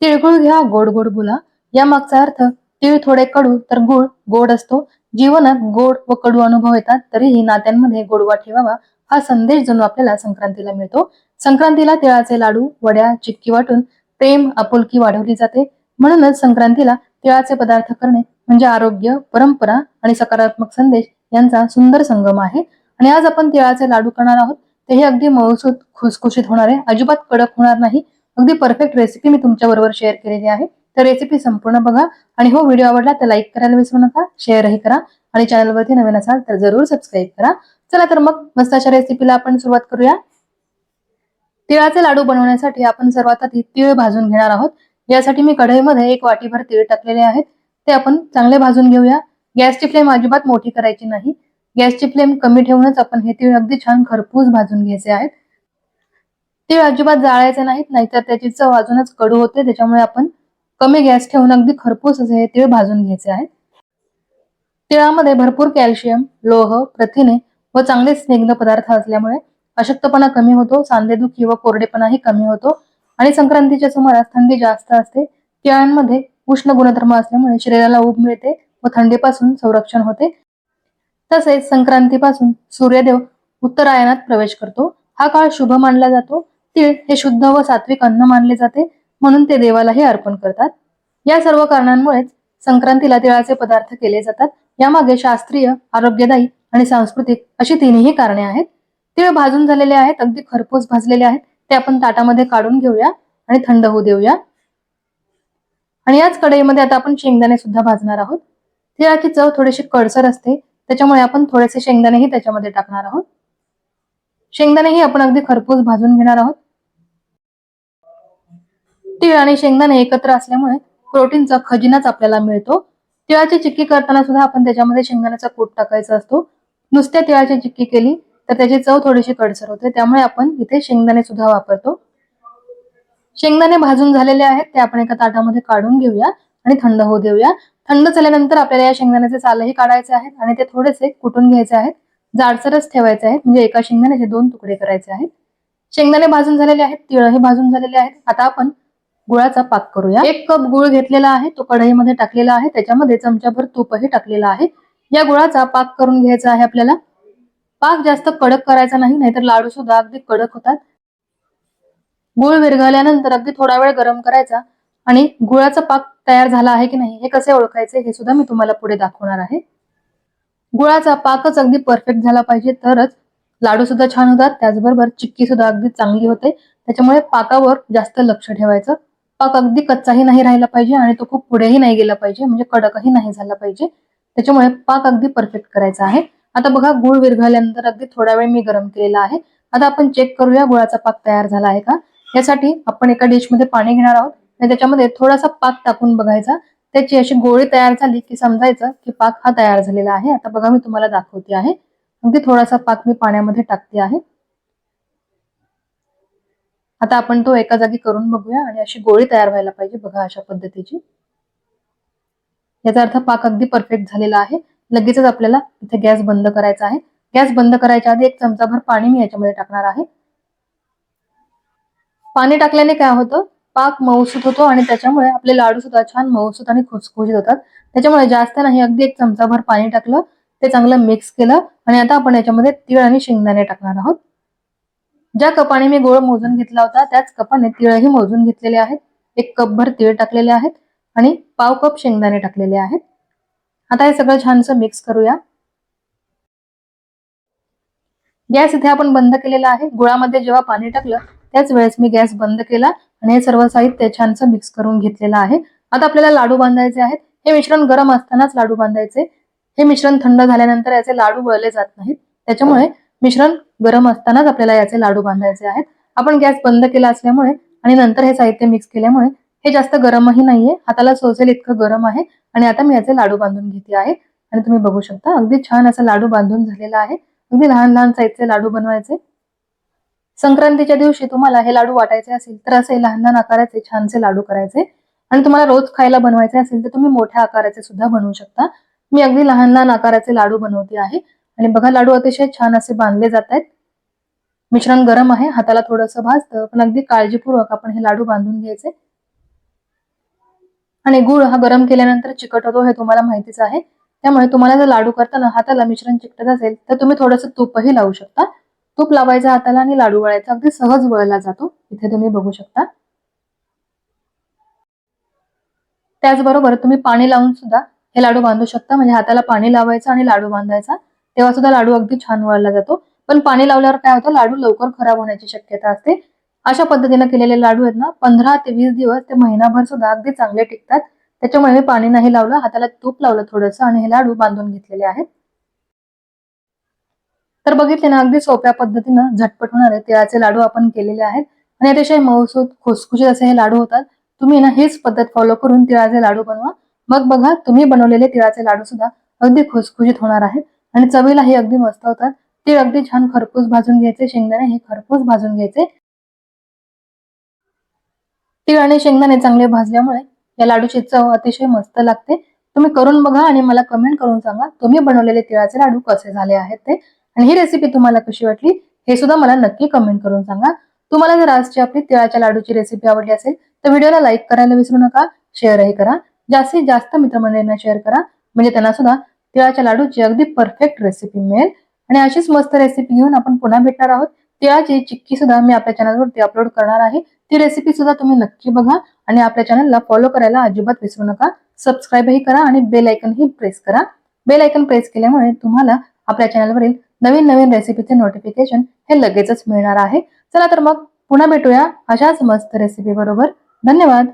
तिळगुळ घ्या गोड गोड बोला. या मागचा अर्थ तीळ थोडे कडू तर गुळ गोड असतो. जीवनात गोड व कडू अनुभव येतात तरीही नात्यांमध्ये गोडवा ठेवावा हा संदेश जणू आपल्याला संक्रांतीला मिळतो. संक्रांतीला तिळाचे लाडू वड्या चिक्की वाटून प्रेम आपुलकी वाढवली जाते. म्हणूनच संक्रांतीला तिळाचे पदार्थ करणे म्हणजे आरोग्य परंपरा आणि सकारात्मक संदेश यांचा सुंदर संगम आहे. आणि आज आपण तिळाचे लाडू करणार आहोत. तेही अगदी मऊसूत खुसखुशीत होणार आहे, अजिबात कडक होणार नाही. अगदी परफेक्ट रेसिपी मी तुमच्या बरोबर शेअर केलेली आहे. तर रेसिपी संपूर्ण बघा आणि हो व्हिडिओ आवडला तर लाईक करायला विसरू नका, शेअरही करा आणि चॅनलवरती नवीन असाल तर जरूर सबस्क्राईब करा. चला तर मग मस्त अशा रेसिपीला आपण सुरुवात करूया. तिळाचे लाडू बनवण्यासाठी आपण सर्वात आधी तीळ भाजून घेणार आहोत. यासाठी मी कढईमध्ये 1 वाटीभर तीळ टाकलेले आहेत. ते आपण चांगले भाजून घेऊया. गॅसची फ्लेम अजिबात मोठी करायची नाही. गॅसची फ्लेम कमी ठेवूनच आपण हे तीळ अगदी छान खरपूस भाजून घ्यायचे आहेत. तीळ अजिबात जाळायचे नाहीत, नाहीतर त्याची चव अजूनच कडू होते. त्याच्यामुळे आपण कमी गॅस ठेवून अगदी खरपूस असे हे तीळ भाजून घ्यायचे आहेत. तिळामध्ये भरपूर कॅल्शियम, लोह, प्रथिने व चांगले स्निग्ध पदार्थ असल्यामुळे अशक्तपणा कमी होतो, सांधेदुखी व कोरडेपणाही कमी होतो आणि संक्रांतीच्या सुमारास थंडी जास्त असते. तिळांमध्ये उष्ण गुणधर्म असल्यामुळे शरीराला ऊब मिळते व थंडीपासून संरक्षण होते. तसेच संक्रांतीपासून सूर्यदेव उत्तरायणात प्रवेश करतो. हा काळ शुभ मानला जातो. तीळ हे शुद्ध व सात्विक अन्न मानले जाते, म्हणून ते देवालाही अर्पण करतात. या सर्व कारणांमुळेच संक्रांतीला तिळाचे पदार्थ केले जातात. यामागे शास्त्रीय, आरोग्यदायी आणि सांस्कृतिक अशी तिन्ही कारणे आहेत. तीळ भाजून झालेले आहेत, अगदी खरपूस भाजलेले आहेत. ते आपण ताटामध्ये काढून घेऊया आणि थंड होऊ देऊया. आणि याच कढईमध्ये आता आपण शेंगदाणे सुद्धा भाजणार आहोत. तिळाची चव थोडीशी कडसर असते, त्याच्यामुळे आपण थोडेसे शेंगदाणेही त्याच्यामध्ये टाकणार आहोत. शेंगदाणेही आपण अगदी खरपूस भाजून घेणार आहोत. तीळ आणि शेंगदाणे एकत्र असल्यामुळे प्रोटीनचा खजिनाच आपल्याला मिळतो. तिळाची चिक्की करताना सुद्धा आपण त्याच्यामध्ये शेंगदाण्याचा कूट टाकायचा असतो. नुसत्या तिळाची चिक्की केली तर त्याची चव थोडीशी कडसर होते, त्यामुळे आपण इथे शेंगदाणे सुद्धा वापरतो. शेंगदाणे भाजून झालेले आहेत, ते आपण एका ताटामध्ये काढून घेऊया आणि थंड होऊ देऊया. थंड झाल्यानंतर आपल्याला या शेंगदाण्याचे सालही काढायचे आहेत आणि ते थोडेसे कुटून घ्यायचे आहेत. जाडसरच ठेवायचे आहेत, म्हणजे एका शेंगदाण्याचे 2 तुकडे करायचे आहेत. शेंगदाणे भाजून झालेले आहेत, तिळही भाजून झालेले आहेत. आता आपण गुळाचा पाक करूया. 1 कप गुळ घेतलेला आहे, तो कढईमध्ये टाकलेला आहे. त्याच्यामध्ये चमचाभर तूपही टाकलेलं आहे. या गुळाचा पाक करून घ्यायचा आहे आपल्याला. पाक जास्त कडक करायचा नाही, नाहीतर लाडू सुद्धा अगदी कडक होतात. गुळ विरघळल्यानंतर अगदी थोडा वेळ गरम करायचा आणि गुळाचा पाक तयार झाला आहे की नाही हे कसे ओळखायचे हे सुद्धा मी तुम्हाला पुढे दाखवणार आहे. गुळाचा पाकच अगदी परफेक्ट झाला पाहिजे, तरच लाडू सुद्धा छान होतात. त्याचबरोबर चिक्की सुद्धा अगदी चांगली होते. त्याच्यामुळे पाकावर जास्त लक्ष ठेवायचं. पाक अगदी कच्चाही नाही राहिला पाहिजे आणि तो खूप पुढेही नाही गेला पाहिजे, म्हणजे कडकही नाही झाला पाहिजे. त्याच्यामुळे पाक अगदी परफेक्ट करायचा आहे. आता बघा, गुळ विरघळल्यानंतर अगदी थोडा वेळ मी गरम केलेला आहे. आता आपण चेक करूया गुळाचा पाक तयार झाला आहे का. यासाठी आपण एका डिशमध्ये पाणी घेणार आहोत आणि त्याच्यामध्ये थोडासा पाक टाकून बघायचा. त्याची अशी गोळी तयार झाली की समजायचं की पाक हा तयार झालेला आहे. आता बघा, मी तुम्हाला दाखवते आहे. अगदी थोडासा पाक मी पाण्यामध्ये टाकते आहे. आता आपण तो एका जागी करून बघूया आणि अशी गोळी तयार व्हायला पाहिजे. बघा, अशा पद्धतीची. याचा अर्थ पाक अगदी परफेक्ट झालेला आहे. लगेचच आपल्याला इथे गॅस बंद करायचा आहे. गॅस बंद करायच्या आधी 1 चमचाभर पाणी मी याच्यामध्ये टाकणार आहे. पाणी टाकल्याने काय होतं, पाक मऊसूत होतो आणि त्याच्यामुळे आपले लाडू सुद्धा छान मऊसूत आणि खुसखुशीत होतात. त्याच्यामुळे जास्त नाही, अगदी 1 चमचाभर पाणी टाकलं, ते चांगलं मिक्स केलं आणि आता आपण याच्यामध्ये तीळ आणि शेंगदाणे टाकणार आहोत. ज्या कपाने मी गोळ मोजून घेतला होता त्याच कपाने तीळही मोजून घेतलेले आहेत. 1 कपभर तीळ टाकलेले आहेत आणि पाव कप शेंगदाणे टाकलेले आहेत. आता हे सगळं छानसं मिक्स करूया. गॅस इथे आपण बंद केलेला आहे. गुळामध्ये जेव्हा पाणी टाकलं त्याच वेळेस मी गॅस बंद केला आणि हे सर्व साहित्य छानसं मिक्स करून घेतलेलं आहे. आता आपल्याला लाडू बांधायचे आहेत. हे मिश्रण गरम असतानाच लाडू बांधायचे. हे मिश्रण थंड झाल्यानंतर याचे लाडू वळले जात नाहीत. त्याच्यामुळे मिश्रण गरम असतानाच आपल्याला याचे लाडू बांधायचे आहेत. आपण गॅस बंद केला असल्यामुळे आणि नंतर हे साहित्य मिक्स केल्यामुळे हे जास्त गरमही नाहीये, हाताला सोसेल इतकं गरम आहे. आणि आता मी याचे लाडू बांधून घेते आहे आणि तुम्ही बघू शकता अगदी छान असा लाडू बांधून झालेला आहे. अगदी लहान लहान साईजचे लाडू बनवायचे. संक्रांतीच्या दिवशी तुम्हाला हे लाडू वाटायचे असेल तर असे लहान लहान आकाराचे छानसे लाडू करायचे आणि तुम्हाला रोज खायला बनवायचे असेल तर तुम्ही मोठ्या आकाराचे सुद्धा बनवू शकता. मी अगदी लहान लहान आकाराचे लाडू बनवते आहे आणि बघा, लाडू अतिशय छान असे बांधले जात आहेत. मिश्रण गरम आहे, हाताला थोडंसं भाजतं, पण अगदी काळजीपूर्वक आपण हे लाडू बांधून घ्यायचे. आणि गुळ हा गरम केल्यानंतर चिकट होतो हे तुम्हाला माहितीच आहे. त्यामुळे तुम्हाला जर लाडू करताना हाताला मिश्रण चिकटत असेल तर तुम्ही थोडंसं तूपही लावू शकता. तूप लावायचं हाताला आणि लाडू वळायचा अगदी सहज वळला जातो. इथे तुम्ही बघू शकता. त्याचबरोबर तुम्ही पाणी लावून सुद्धा हे लाडू बांधू शकता. म्हणजे हाताला पाणी लावायचं आणि लाडू बांधायचा, तेव्हा सुद्धा लाडू अगदी छान वळला जातो. पण पाणी लावल्यावर काय होतं, लाडू लवकर खराब होण्याची शक्यता असते. अशा पद्धतीने केलेले लाडू आहेत ना, 15 ते 20 दिवस ते महिनाभर सुद्धा अगदी चांगले टिकतात. त्याच्यामुळे मी पाणी नाही लावलं, हाताला तूप लावलं थोडंसं आणि हे लाडू बांधून घेतलेले आहेत. तर बघितले ना, अगदी सोप्या पद्धतीनं झटपट होणारे तिळाचे लाडू आपण केलेले आहेत आणि अतिशय मऊसूत खुसखुशीत असे हे लाडू होतात. तुम्ही ना हीच पद्धत फॉलो करून तिळाचे लाडू बनवा. मग बघा, तुम्ही बनवलेले तिळाचे लाडू सुद्धा अगदी खुसखुशीत होणार आहेत आणि चवीलाही अगदी मस्त होतात. तीळ अगदी छान खरपूस भाजून घ्यायचे, शेंगदाणे हे खरपूस भाजून घ्यायचे. तीळ आणि शेंगदाणे चांगले भाजल्यामुळे या लाडूची चव अतिशय मस्त लागते. तुम्ही करून बघा आणि मला कमेंट करून सांगा तुम्ही बनवलेले तिळाचे लाडू कसे झाले आहेत ते, आणि ही रेसिपी तुम्हाला कशी वाटली हे सुद्धा मला नक्की कमेंट करून सांगा. तुम्हाला जर आजची आपली तिळाच्या लाडूची रेसिपी आवडली असेल तर व्हिडिओला लाईक करायला विसरू नका, शेअरही करा. जास्तीत जास्त मित्रमंडळींना शेअर करा, म्हणजे त्यांना सुद्धा तिळाच्या लाडूची अगदी परफेक्ट रेसिपी मिळेल. आणि अशीच मस्त रेसिपी घेऊन आपण पुन्हा भेटणार आहोत. तिळाची चिक्की सुद्धा मी आपल्या चॅनलवरती अपलोड करणार आहे. ती रेसिपी सुद्धा तुम्ही नक्की बघा आणि आपल्या चॅनलला फॉलो करायला अजिबात विसरू नका. सबस्क्राईबही करा आणि बेल आयकनही प्रेस करा. बेल आयकन प्रेस केल्यामुळे तुम्हाला आपल्या चॅनलवरील नवीन नवीन रेसिपीचे नोटिफिकेशन हे लगेचच मिळणार आहे. चला तर मग पुन्हा भेटूया अशाच मस्त रेसिपी बरोबर. धन्यवाद.